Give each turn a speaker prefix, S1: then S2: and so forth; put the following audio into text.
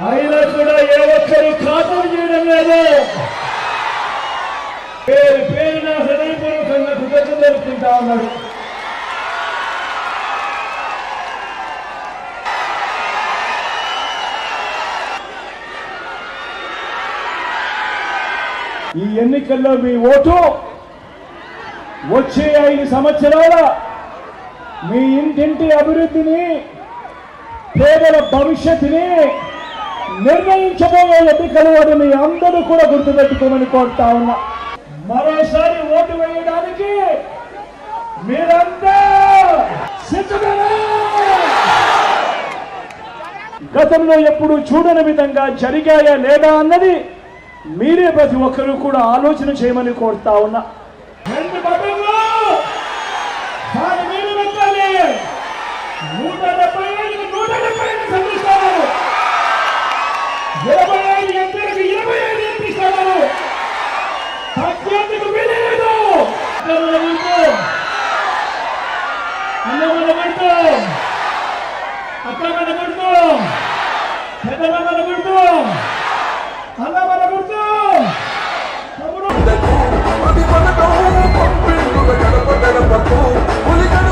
S1: అయినా కూడా ఏ ఒక్కరు ఖాతరు చేయడం లేదు. పేరు పేరున హృదయపూర్వకంగా కృతజ్ఞతలు తెలుపుకుంటా ఉన్నాడు. ఈ ఎన్నికల్లో మీ ఓటు వచ్చే 5 సంవత్సరాల మీ ఇంటింటి అభివృద్ధిని, పేదల భవిష్యత్తుని నిర్ణయించబోయే ఎన్నికలు అని మీ అందరూ కూడా గుర్తుపెట్టుకోమని కోరుతా ఉన్నా. మరోసారి ఓటు వేయడానికి మీరంతా సిద్ధమేనా? గతంలో ఎప్పుడు చూడని విధంగా జరిగాయా లేదా అన్నది మీరే ప్రతి ఒక్కరూ కూడా ఆలోచన చేయమని కోరుతా ఉన్నా. 2 బటన్లు దాని మీద పెట్టాలి. 175 175 సంధిస్తారు. 25 ఎంపీలకు 25 ఎంపిస్తారు. తగ్గేందుకు వీలేదు. అన్నమల గుర్తు, అక్కమల గుర్తు, పెద్దమల గుర్తు, అన్నమల గుర్తు.
S2: అది